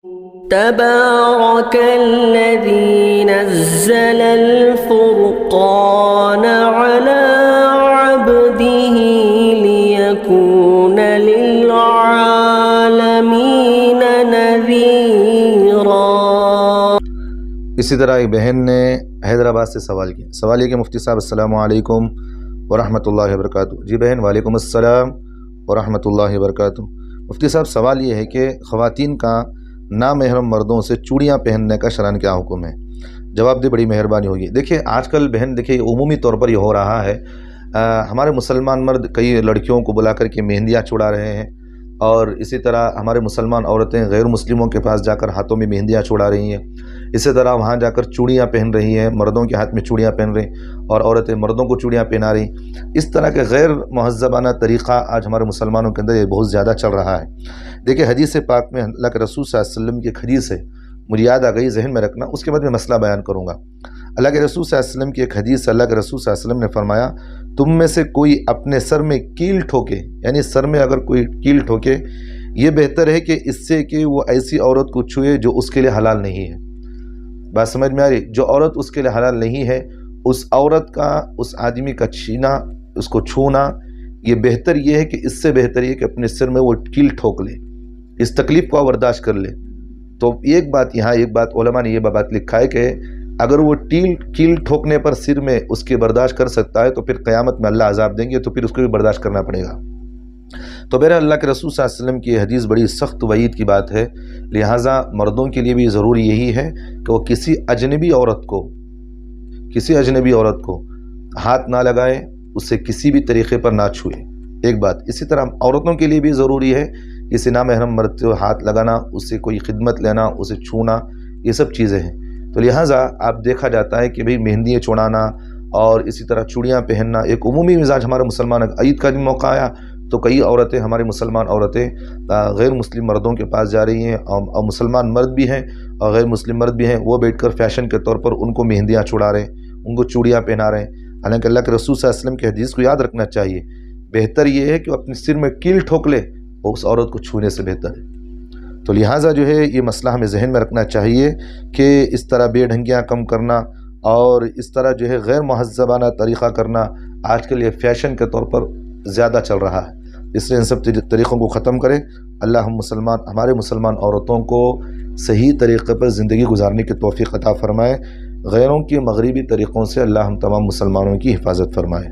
تبارك الذي نزل الفرقان على عبده ليكون للعالمين نذيرا۔ اسی طرح ایک بہن نے حیدرآباد سے سوال کیا۔ سوال یہ کہ مفتی صاحب السلام علیکم ورحمۃ اللہ وبرکاتہ۔ جی بہن، وعلیکم السلام ورحمۃ اللہ وبرکاتہ۔ مفتی صاحب سوال یہ ہے کہ خواتین کا نامحرم مردوں سے چوڑیاں پہننے کا شرعاً کیا حکم ہے؟ جواب دے، بڑی مہربانی ہوگی۔ دیکھیں آج کل بہن عمومی طور پر یہ ہو رہا ہے، ہمارے مسلمان مرد کئی لڑکیوں کو بلا کر کے مہندیاں چھڑا رہے ہیں، اور اسی طرح ہمارے مسلمان عورتیں غیر مسلموں کے پاس جا کر ہاتھوں میں مہندیاں چھڑا رہی ہیں، اسی طرح وہاں جا کر چوڑیاں پہن رہی ہیں، مردوں کے ہاتھ میں چوڑیاں پہن رہی ہیں، اور عورتیں مردوں کو چوڑیاں پہنا رہی ہیں۔ اس طرح کے غیر مہذبانہ طریقہ آج ہمارے مسلمانوں کے اندر یہ بہت زیادہ چل رہا ہے۔ دیکھیں حدیث پاک میں اللہ کے رسول صلی اللہ علیہ وسلم کی ایک حدیث ہے، مجھے یاد آ گئی، ذہن میں رکھنا، اس کے بعد میں مسئلہ بیان کروں گا۔ اللہ کے رسول صلی اللہ علیہ وسلم کی ایک حدیث، اللہ کے رسول صلی اللہ علیہ وسلم نے فرمایا، تم میں سے کوئی اپنے سر میں کیل ٹھوکے، یعنی سر میں اگر کوئی کیل ٹھوکے، یہ بہتر ہے کہ اس سے کہ وہ ایسی عورت کو چھوئے جو اس کے لیے حلال نہیں ہے۔ بات سمجھ میں آ رہی؟ جو عورت اس کے لیے حلال نہیں ہے، اس عورت کا، اس آدمی کا چھینا، اس کو چھونا، یہ بہتر یہ ہے کہ اس سے بہتر یہ کہ اپنے سر میں وہ کیل ٹھوک لے، اس تکلیف کو برداشت کر لے۔ تو ایک بات یہاں، ایک بات علماء نے یہ بات لکھا ہے کہ اگر وہ کیل ٹھوکنے پر سر میں اس کے برداشت کر سکتا ہے تو پھر قیامت میں اللہ عذاب دیں گے، تو پھر اس کو بھی برداشت کرنا پڑے گا۔ تو بہرحال اللہ کے رسول صلی اللہ علیہ وسلم کی یہ حدیث بڑی سخت وعید کی بات ہے، لہٰذا مردوں کے لیے بھی ضروری یہی ہے کہ وہ کسی اجنبی عورت کو ہاتھ نہ لگائیں، اسے کسی بھی طریقے پر نہ چھوئے، ایک بات۔ اسی طرح عورتوں کے لیے بھی ضروری ہے کسی نامحرم مرد کو ہاتھ لگانا، اس سے کوئی خدمت لینا، اسے چھونا، یہ سب چیزیں ہیں۔ تو لہٰذا آپ دیکھا جاتا ہے کہ بھئی مہندیاں چھڑانا اور اسی طرح چوڑیاں پہننا ایک عمومی مزاج ہمارے مسلمان، عید کا بھی موقع آیا تو کئی عورتیں، ہماری مسلمان عورتیں غیر مسلم مردوں کے پاس جا رہی ہیں، اور مسلمان مرد بھی ہیں اور غیر مسلم مرد بھی ہیں، وہ بیٹھ کر فیشن کے طور پر ان کو مہندیاں چھڑا رہے ہیں، ان کو چوڑیاں پہنا رہے ہیں۔ حالانکہ اللہ کے رسول صلی اللہ علیہ وسلم کی حدیث کو یاد رکھنا چاہیے، بہتر یہ ہے کہ وہ اپنے سر میں کیل ٹھوک لے، اور اس عورت کو چھونے سے بہتر ہے۔ تو لہٰذا جو ہے یہ مسئلہ ہمیں ذہن میں رکھنا چاہیے کہ اس طرح بے ڈھنگیاں کم کرنا اور اس طرح جو ہے غیر مہذبانہ طریقہ کرنا آج کل یہ فیشن کے طور پر زیادہ چل رہا ہے، اس لیے ان سب طریقوں کو ختم کرے۔ اللہ ہمارے مسلمان عورتوں کو صحیح طریقے پر زندگی گزارنے کی توفیق عطا فرمائے، غیروں کی مغربی طریقوں سے اللہ ہم تمام مسلمانوں کی حفاظت فرمائے۔